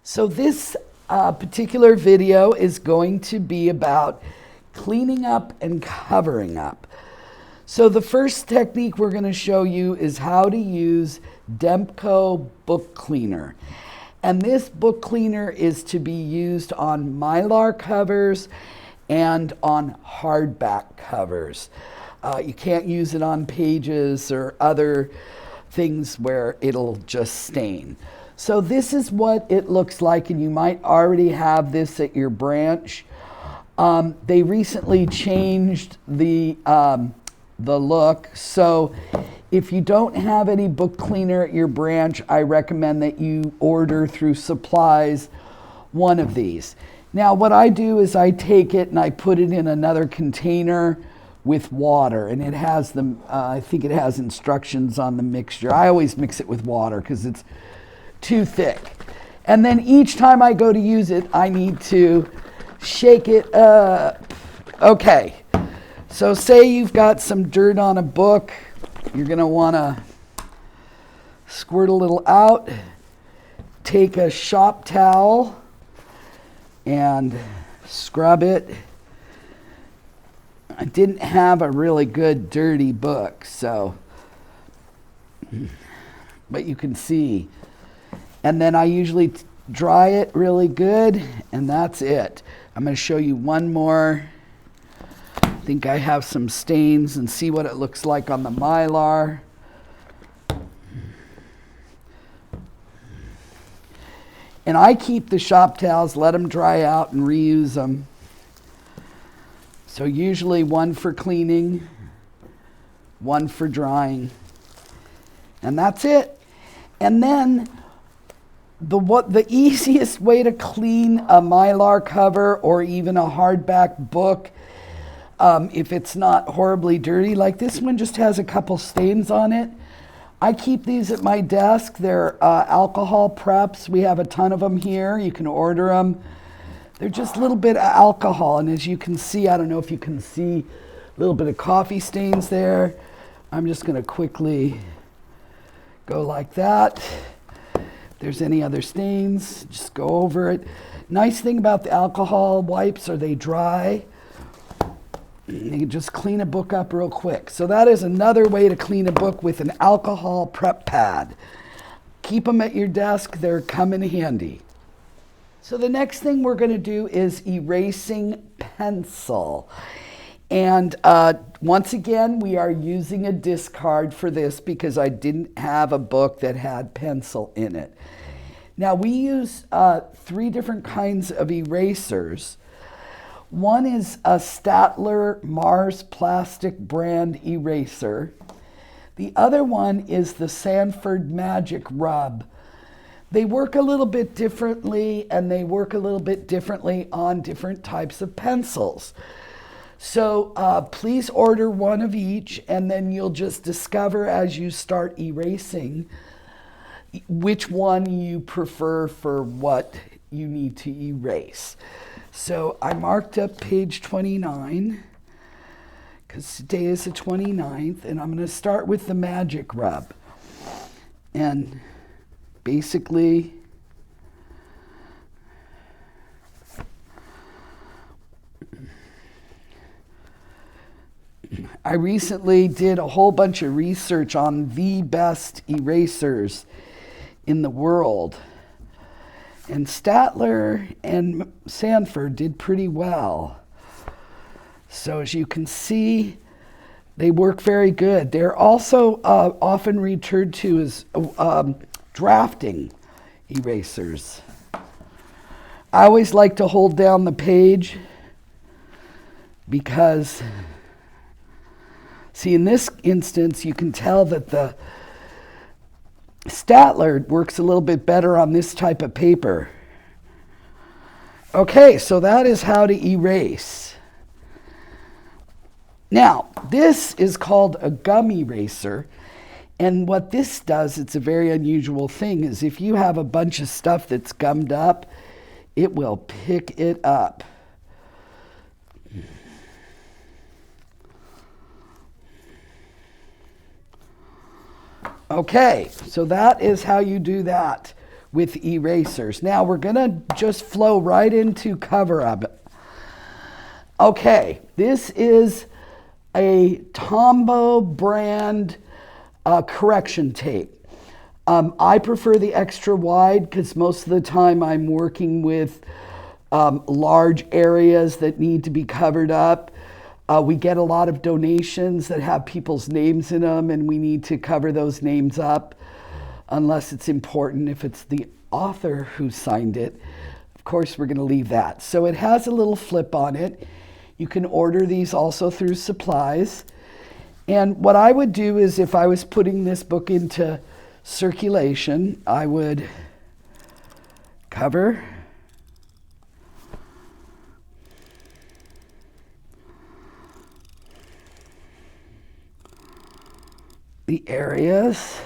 So this particular video is going to be about cleaning up and covering up. So the first technique we're going to show you is how to use Demco book cleaner. And this book cleaner is to be used on Mylar covers and on hardback covers. You can't use it on pages or other things where it'll just stain. So this is what it looks like, and you might already have this at your branch. They recently changed the look, so if you don't have any book cleaner at your branch, I recommend that you order through supplies one of these. Now what I do is I take it and I put it in another container with water, and it has the I think it has instructions on the mixture. I always mix it with water because it's too thick. And then each time I go to use it, I need to shake it up. Okay, so say you've got some dirt on a book, you're gonna wanna squirt a little out, take a shop towel and scrub it. I didn't have a really good dirty book, so, but you can see. And then I usually dry it really good, and that's it. I'm going to show you one more. I think I have some stains, and see what it looks like on the Mylar. And I keep the shop towels, let them dry out, and reuse them. So usually one for cleaning, one for drying, and that's it. And then the easiest way to clean a Mylar cover or even a hardback book, if it's not horribly dirty, like this one just has a couple stains on it. I keep these at my desk. They're alcohol preps. We have a ton of them here. You can order them. They're just a little bit of alcohol, and as you can see, I don't know if you can see a little bit of coffee stains there. I'm just going to quickly go like that. If there's any other stains, just go over it. Nice thing about the alcohol wipes are they dry. You can just clean a book up real quick. So that is another way to clean a book with an alcohol prep pad. Keep them at your desk. They're come in handy. So the next thing we're going to do is erasing pencil. And once again, we are using a discard for this because I didn't have a book that had pencil in it. Now we use 3 different kinds of erasers. One is a Staedtler Mars Plastic brand eraser. The other one is the Sanford Magic Rub. They work a little bit differently, and they work a little bit differently on different types of pencils. So please order one of each, and then you'll just discover as you start erasing which one you prefer for what you need to erase. So I marked up page 29 because today is the 29th, and I'm going to start with the Magic Rub. And basically, I recently did a whole bunch of research on the best erasers in the world. And Staedtler and Sanford did pretty well. So as you can see, they work very good. They're also often referred to as drafting erasers. I always like to hold down the page because, see, in this instance, you can tell that the Staedtler works a little bit better on this type of paper. Okay, so that is how to erase. Now, this is called a gum eraser. And what this does, it's a very unusual thing, is if you have a bunch of stuff that's gummed up, it will pick it up. Okay, so that is how you do that with erasers. Now we're gonna just flow right into cover up. Okay, this is a Tombow brand correction tape. I prefer the extra wide because most of the time I'm working with large areas that need to be covered up. We get a lot of donations that have people's names in them, and we need to cover those names up unless it's important. If it's the author who signed it, of course we're going to leave that. So it has a little flip on it. You can order these also through supplies. And what I would do is, if I was putting this book into circulation, I would cover the areas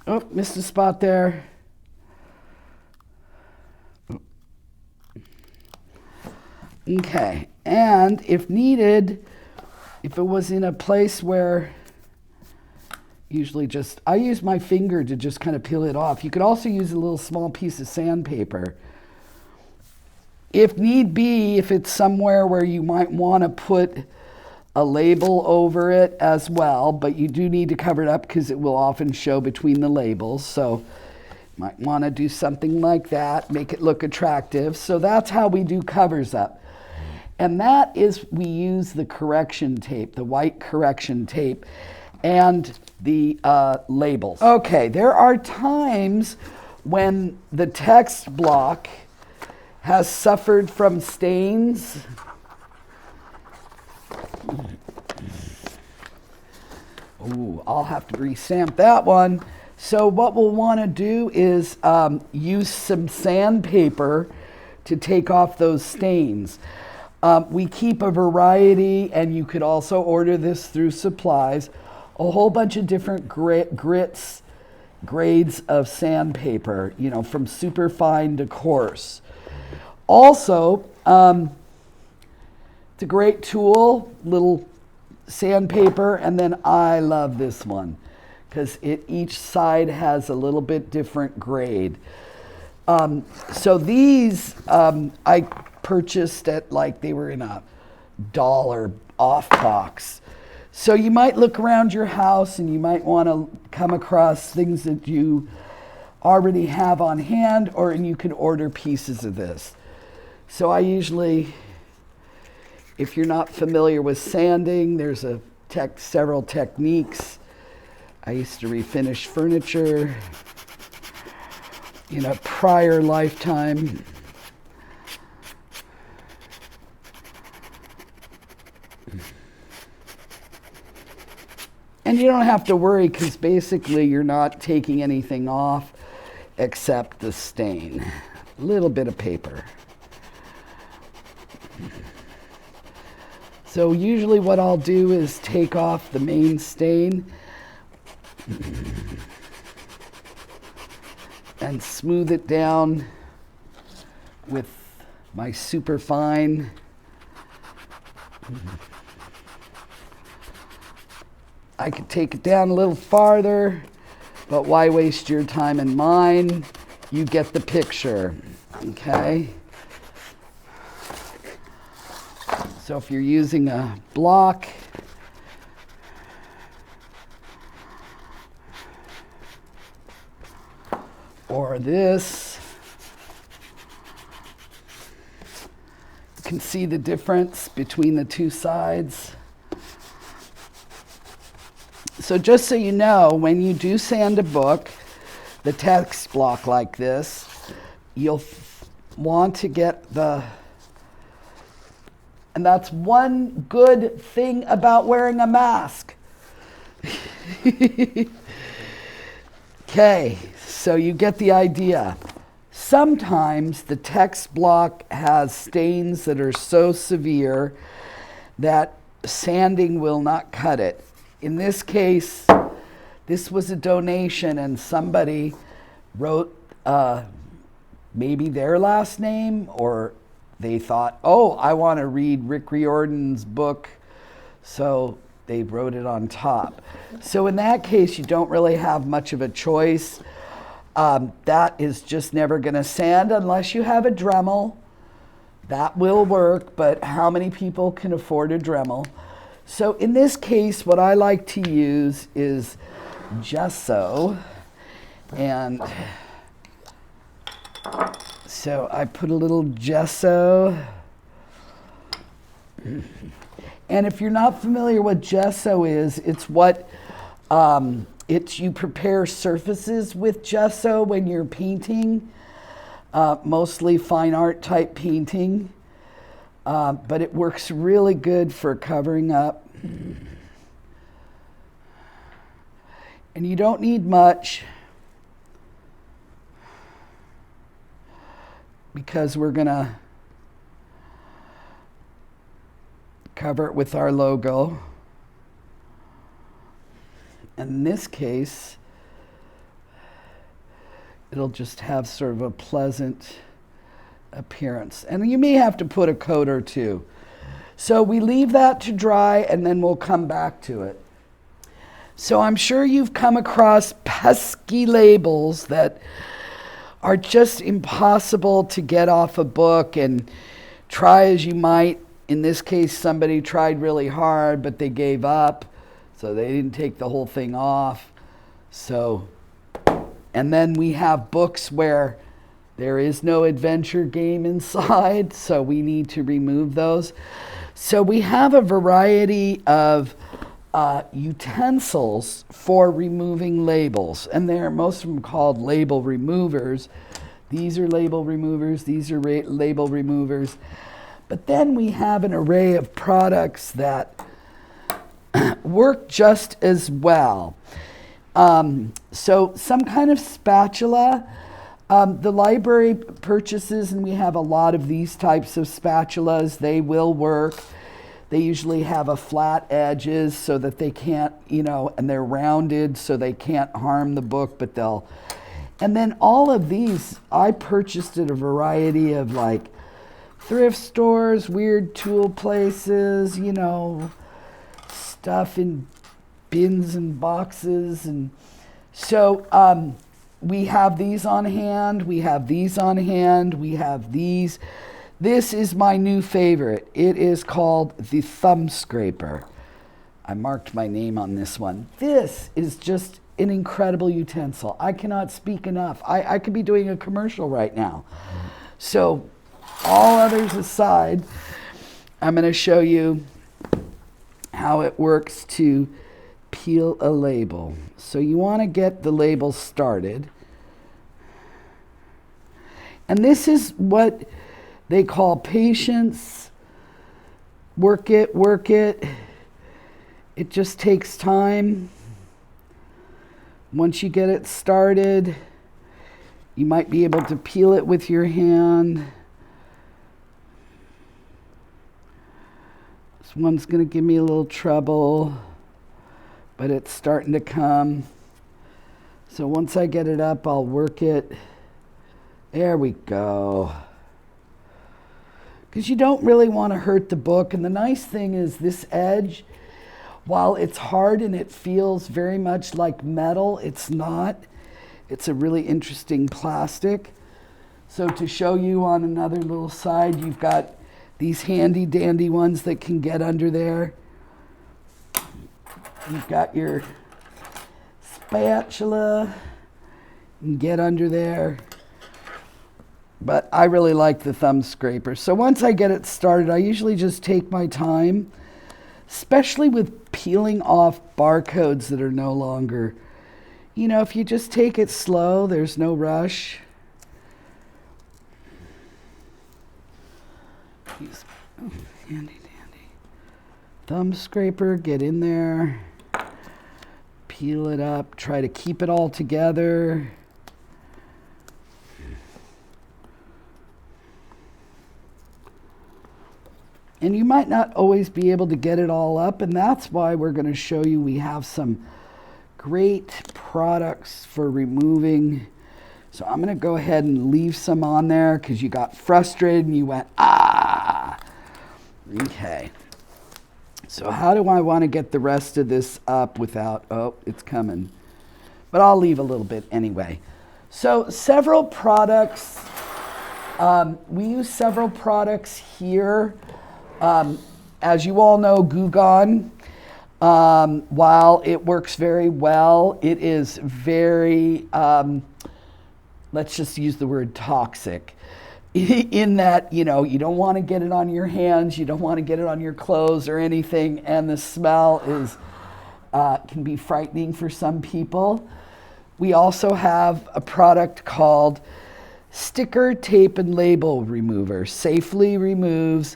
oh, missed a spot there. Okay, and if needed, if it was in a place where usually I use my finger to just kind of peel it off. You could also use a little small piece of sandpaper. If need be, if it's somewhere where you might want to put a label over it as well, but you do need to cover it up because it will often show between the labels. So you might want to do something like that, make it look attractive. So that's how we do covers up. And that is, we use the correction tape, the white correction tape, and the labels. Okay, there are times when the text block has suffered from stains. Ooh, I'll have to restamp that one. So what we'll want to do is use some sandpaper to take off those stains. We keep a variety, and you could also order this through supplies, a whole bunch of different grades of sandpaper, from super fine to coarse. Also, it's a great tool, little sandpaper, and then I love this one because each side has a little bit different grade. So these I purchased at, they were in $1 off box. So you might look around your house and you might want to come across things that you already have on hand, and you can order pieces of this. So I usually, if you're not familiar with sanding, there's several techniques. I used to refinish furniture in a prior lifetime. And you don't have to worry because basically you're not taking anything off except the stain. A little bit of paper. So usually what I'll do is take off the main stain and smooth it down with my super fine. I could take it down a little farther, but why waste your time and mine? You get the picture, okay? So if you're using a block, or this, you can see the difference between the two sides. So just so you know, when you do sand a book, the text block like this, you'll want to get and that's one good thing about wearing a mask. Okay, so you get the idea. Sometimes the text block has stains that are so severe that sanding will not cut it. In this case, this was a donation, and somebody wrote maybe their last name or they thought, oh, I want to read Rick Riordan's book, so they wrote it on top. So in that case, you don't really have much of a choice. That is just never going to sand unless you have a Dremel. That will work, but how many people can afford a Dremel? So in this case, what I like to use is gesso. And so I put a little gesso. And if you're not familiar what gesso is, it's what you prepare surfaces with gesso when you're painting, mostly fine art type painting, but it works really good for covering up. And you don't need much because we're gonna cover it with our logo. And in this case, it'll just have sort of a pleasant appearance. And you may have to put a coat or two. So we leave that to dry and then we'll come back to it. So I'm sure you've come across pesky labels that are just impossible to get off a book, and try as you might. In this case, somebody tried really hard, but they gave up. So they didn't take the whole thing off. So, and then we have books where there is no adventure game inside, so we need to remove those. So we have a variety of utensils for removing labels, and most of them called label removers. These are label removers, these are label removers. But then we have an array of products that work just as well. So some kind of spatula. The library purchases, and we have a lot of these types of spatulas. They will work. They usually have a flat edges so that they can't, and they're rounded so they can't harm the book, but they'll. And then all of these, I purchased at a variety of like thrift stores, weird tool places, stuff in bins and boxes. And so we have these on hand, we have these on hand, we have these. This is my new favorite. It is called the Thumb Scraper. I marked my name on this one. This is just an incredible utensil. I cannot speak enough. I could be doing a commercial right now. So all others aside, I'm going to show you how it works to peel a label. So you want to get the label started. And this is what they call patience. Work it, work it. It just takes time. Once you get it started, you might be able to peel it with your hand. This one's going to give me a little trouble, but it's starting to come. So once I get it up, I'll work it. There we go. Because you don't really want to hurt the book. And the nice thing is this edge, while it's hard and it feels very much like metal, it's not. It's a really interesting plastic. So to show you on another little side, you've got these handy dandy ones that can get under there. You've got your spatula, you can get under there. But I really like the Thumb Scraper. So once I get it started, I usually just take my time, especially with peeling off barcodes that are no longer, if you just take it slow, there's no rush. Handy dandy. Thumb Scraper, get in there, peel it up, try to keep it all together. And you might not always be able to get it all up, and that's why we're going to show you we have some great products for removing. So I'm going to go ahead and leave some on there because you got frustrated and you went, Okay. So how do I want to get the rest of this up without, oh, it's coming. But I'll leave a little bit anyway. So several products, we use several products here. As you all know, Goo Gone, while it works very well, it is very, let's just use the word toxic. In that, you know, you don't want to get it on your hands, you don't want to get it on your clothes or anything, and the smell is can be frightening for some people. We also have a product called Sticker Tape and Label Remover. Safely removes,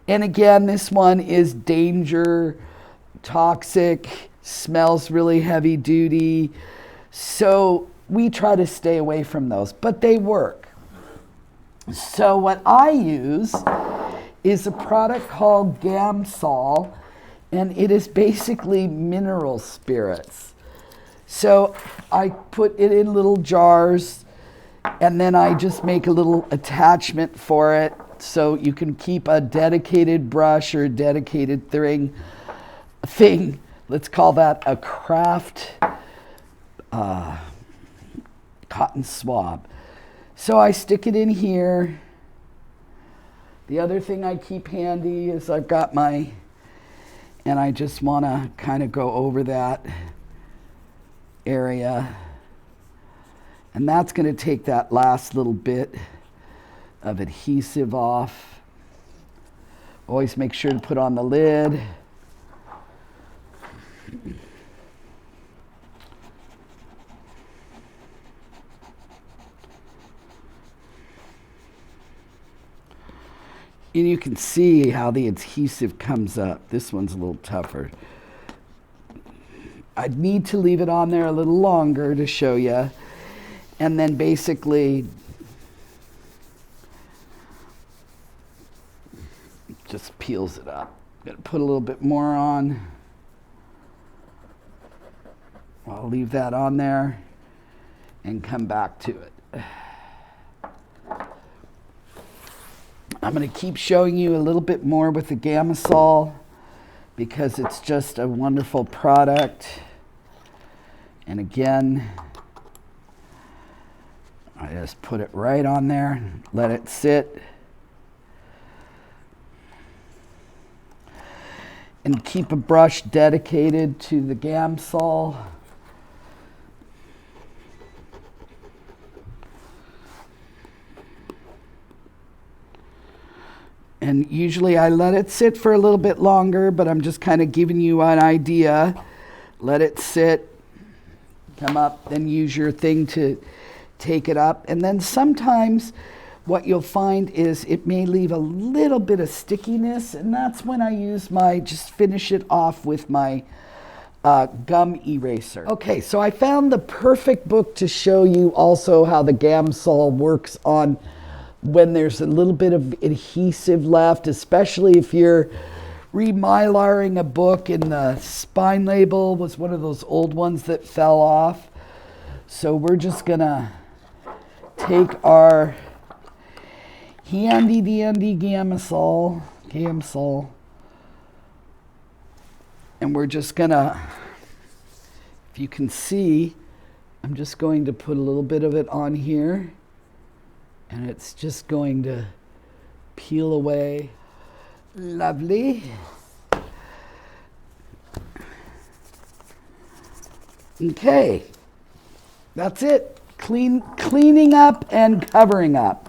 and again, this one is danger, toxic, smells really heavy duty. So we try to stay away from those, but they work. So what I use is a product called Gamsol, and it is basically mineral spirits. So I put it in little jars, and then I just make a little attachment for it so you can keep a dedicated brush or a dedicated thing. Let's call that a craft cotton swab. So I stick it in here. The other thing I keep handy is I've got my, and I just want to kind of go over that area. And that's going to take that last little bit of adhesive off. Always make sure to put on the lid. And you can see how the adhesive comes up. This one's a little tougher. I'd need to leave it on there a little longer to show you. And then basically just peels it up. Got to put a little bit more on. I'll leave that on there and come back to it. I'm going to keep showing you a little bit more with the Gamsol because it's just a wonderful product. And again, I just put it right on there, let it sit. And keep a brush dedicated to the Gamsol. And usually I let it sit for a little bit longer, but I'm just kind of giving you an idea. Let it sit, come up, then use your thing to take it up. And then sometimes what you'll find is it may leave a little bit of stickiness, and that's when I use just finish it off with my gum eraser. Okay, so I found the perfect book to show you also how the Gamsol works on when there's a little bit of adhesive left, especially if you're remylaring a book and the spine label was one of those old ones that fell off. So we're just gonna take our handy dandy Gamsol, and we're just gonna, if you can see, I'm just going to put a little bit of it on here. And it's just going to peel away. Lovely. Okay, that's it. Cleaning up and covering up.